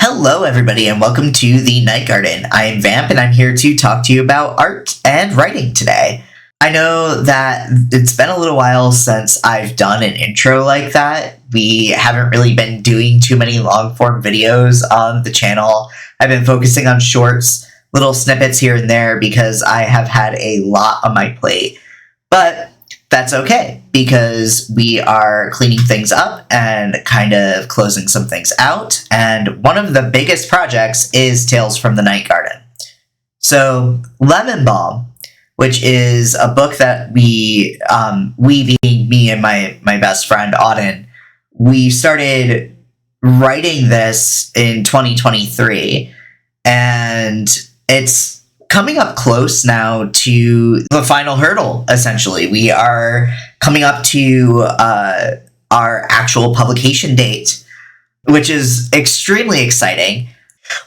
Hello everybody and welcome to the Night Garden. I am Vamp and I'm here to talk to you about art and writing today. I know that it's been a little while since I've done an intro like that. We haven't really been doing too many long form videos on the channel. I've been focusing on shorts, little snippets here and there because I have had a lot on my plate. But that's okay, because we are cleaning things up and kind of closing some things out, and one of the biggest projects is Tales from the Night Garden. So, Balm, which is a book that we being me and my best friend Auden, we started writing this in 2023, and it's coming up close now to the final hurdle, essentially. We are coming up to our actual publication date, which is extremely exciting.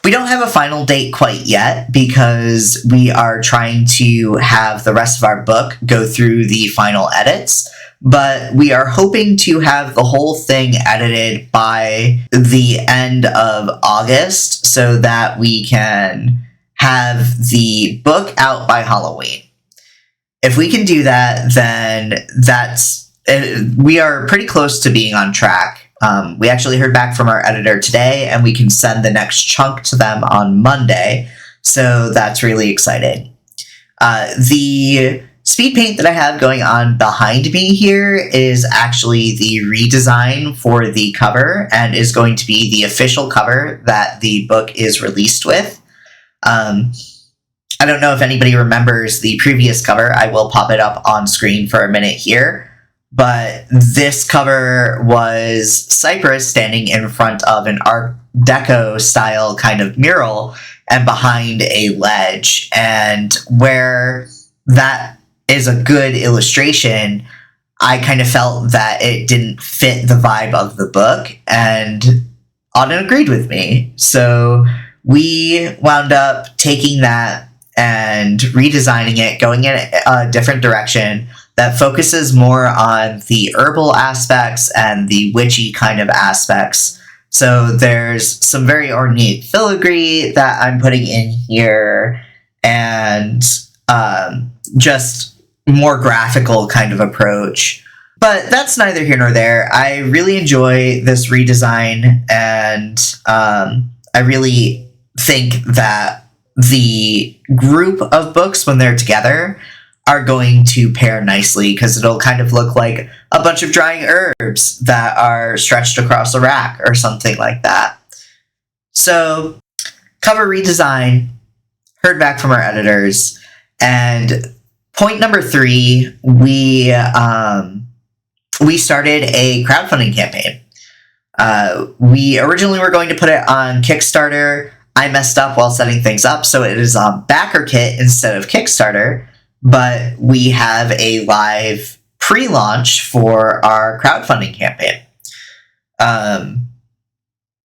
We don't have a final date quite yet because we are trying to have the rest of our book go through the final edits, but we are hoping to have the whole thing edited by the end of August so that we can have the book out by Halloween. If we can do that, then we are pretty close to being on track. We actually heard back from our editor today, and we can send the next chunk to them on Monday, so that's really exciting. The speed paint that I have going on behind me here is actually the redesign for the cover, and is going to be the official cover that the book is released with. I don't know if anybody remembers the previous cover. I will pop it up on screen for a minute here. But this cover was Cypress standing in front of an Art Deco style kind of mural and behind a ledge. And where that is a good illustration, I kind of felt that it didn't fit the vibe of the book, and Auden agreed with me. So we wound up taking that and redesigning it, going in a different direction that focuses more on the herbal aspects and the witchy kind of aspects. So there's some very ornate filigree that I'm putting in here, and just more graphical kind of approach. But that's neither here nor there. I really enjoy this redesign, and I really think that the group of books, when they're together, are going to pair nicely, because it'll kind of look like a bunch of drying herbs that are stretched across a rack or something like that. So, cover redesign, heard back from our editors, and point number 3, we started a crowdfunding campaign. We originally were going to put it on Kickstarter. I messed up while setting things up, so it is on BackerKit instead of Kickstarter, but we have a live pre-launch for our crowdfunding campaign.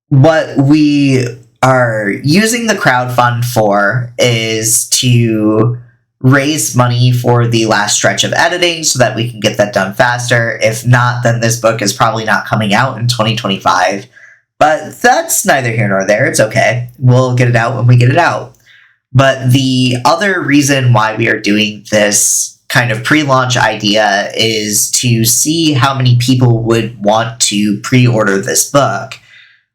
What we are using the crowdfund for is to raise money for the last stretch of editing so that we can get that done faster. If not, then this book is probably not coming out in 2025. But that's neither here nor there. It's okay. We'll get it out when we get it out. But the other reason why we are doing this kind of pre-launch idea is to see how many people would want to pre-order this book.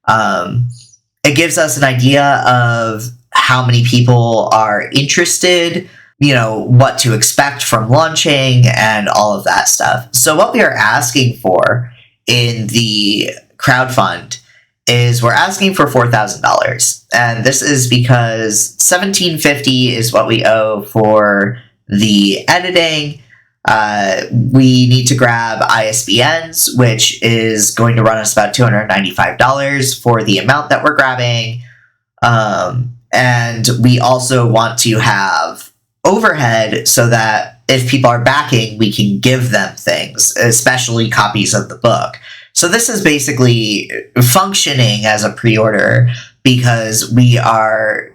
It gives us an idea of how many people are interested, what to expect from launching, and all of that stuff. So what we are asking for in the crowdfund is we're asking for $4,000. And this is because $1,750 is what we owe for the editing. We need to grab ISBNs, which is going to run us about $295 for the amount that we're grabbing. And we also want to have overhead so that if people are backing, we can give them things, especially copies of the book. So this is basically functioning as a pre-order because we are,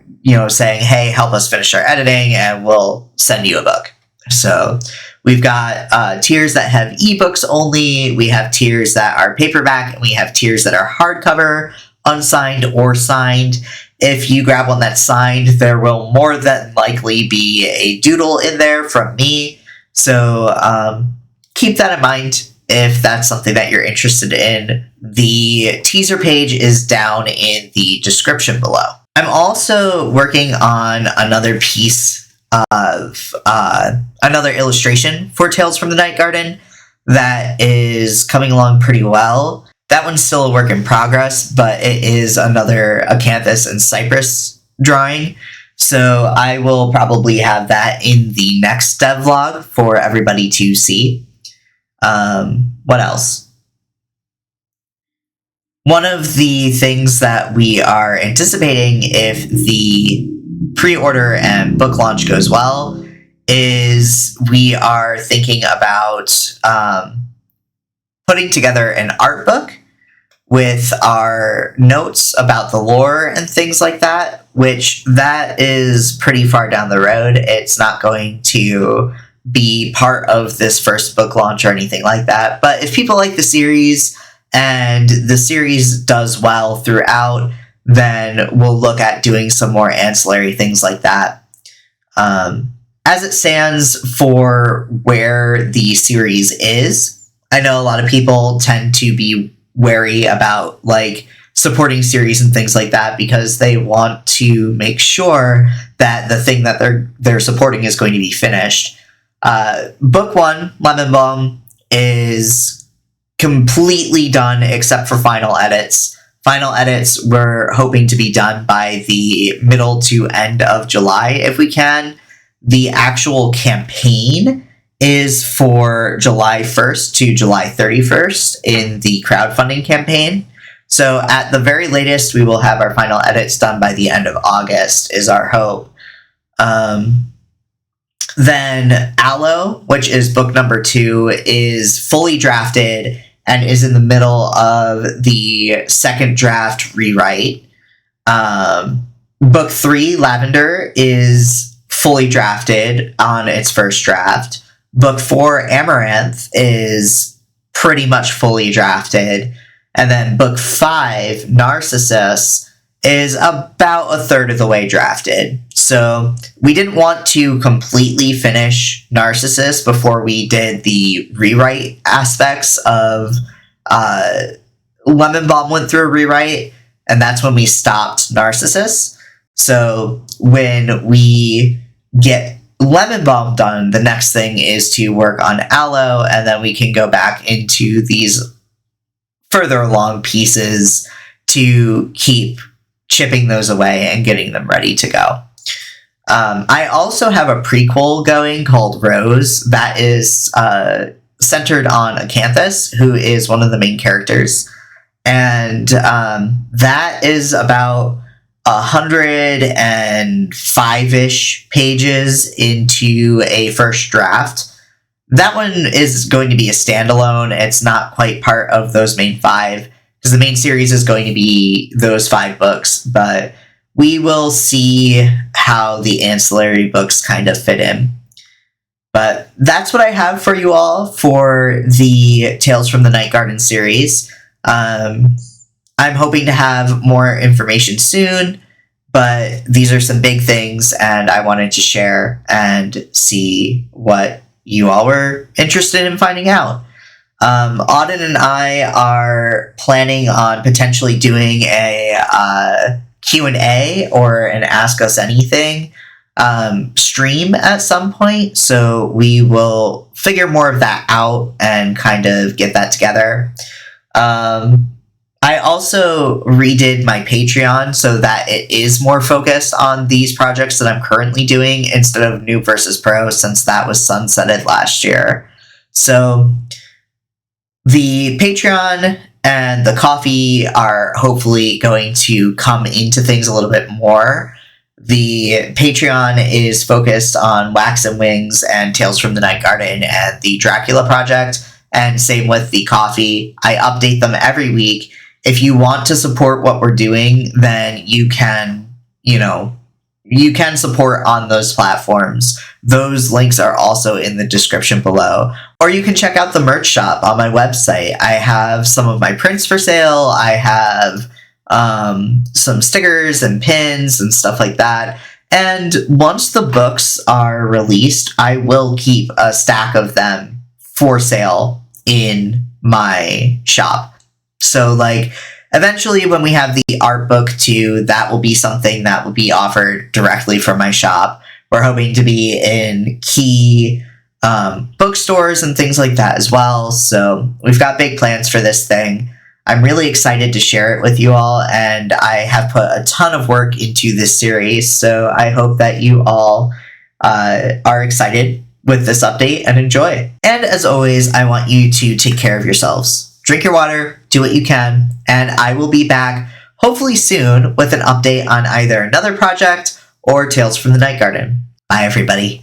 saying, hey, help us finish our editing and we'll send you a book. So we've got tiers that have ebooks only, we have tiers that are paperback, and we have tiers that are hardcover. unsigned or signed. If you grab one that's signed, there will more than likely be a doodle in there from me. So keep that in mind if that's something that you're interested in. The teaser page is down in the description below. I'm also working on another piece of another illustration for Tales from the Night Garden that is coming along pretty well. That one's still a work in progress, but it is another acanthus and cypress drawing. So I will probably have that in the next devlog for everybody to see. What else? One of the things that we are anticipating if the pre-order and book launch goes well is we are thinking about putting together an art book with our notes about the lore and things like that, which that is pretty far down the road. It's not going to be part of this first book launch or anything like that. But if people like the series and the series does well throughout, then we'll look at doing some more ancillary things like that. As it stands for where the series is, I know a lot of people tend to be wary about like supporting series and things like that because they want to make sure that the thing that they're supporting is going to be finished. Book 1, Lemon Balm, is completely done except for final edits. Final edits we're hoping to be done by the middle to end of July if we can. The actual campaign is for July 1st to July 31st in the crowdfunding campaign. So at the very latest, we will have our final edits done by the end of August is our hope. Then Aloe, which is book number 2, is fully drafted and is in the middle of the second draft rewrite. Book 3, Lavender, is fully drafted on its first draft. Book 4, Amaranth, is pretty much fully drafted. And then book 5, Narcissus, is about a third of the way drafted. So we didn't want to completely finish Narcissus before we did the rewrite aspects of Lemon Balm went through a rewrite, and that's when we stopped Narcissus. So when we get Lemon Balm done, the next thing is to work on Aloe, and then we can go back into these further along pieces to keep chipping those away and getting them ready to go. I also have a prequel going called Rose that is centered on Acanthus, who is one of the main characters. And that is about 105-ish pages into a first draft. That one is going to be a standalone. It's not quite part of those main 5, because the main series is going to be those 5 books, but we will see how the ancillary books kind of fit in. But that's what I have for you all for the Tales from the Night Garden series. I'm hoping to have more information soon, but these are some big things, and I wanted to share and see what you all were interested in finding out. Auden and I are planning on potentially doing a Q&A or an Ask Us Anything stream at some point, so we will figure more of that out and kind of get that together. I also redid my Patreon so that it is more focused on these projects that I'm currently doing instead of Noob vs. Pro, since that was sunsetted last year. So the Patreon and the coffee are hopefully going to come into things a little bit more. The Patreon is focused on Wax and Wings and Tales from the Night Garden and the Dracula Project, and same with the coffee. I update them every week. If you want to support what we're doing, then you can, you can support on those platforms. Those links are also in the description below. Or you can check out the merch shop on my website. I have some of my prints for sale. I have some stickers and pins and stuff like that. And once the books are released, I will keep a stack of them for sale in my shop. So like eventually when we have the art book too, that will be something that will be offered directly from my shop. We're hoping to be in key bookstores and things like that as well. So we've got big plans for this thing. I'm really excited to share it with you all, and I have put a ton of work into this series, so I hope that you all are excited with this update and enjoy. And as always, I want you to take care of yourselves. Drink your water, do what you can, and I will be back hopefully soon with an update on either another project or Tales from the Night Garden. Bye, everybody.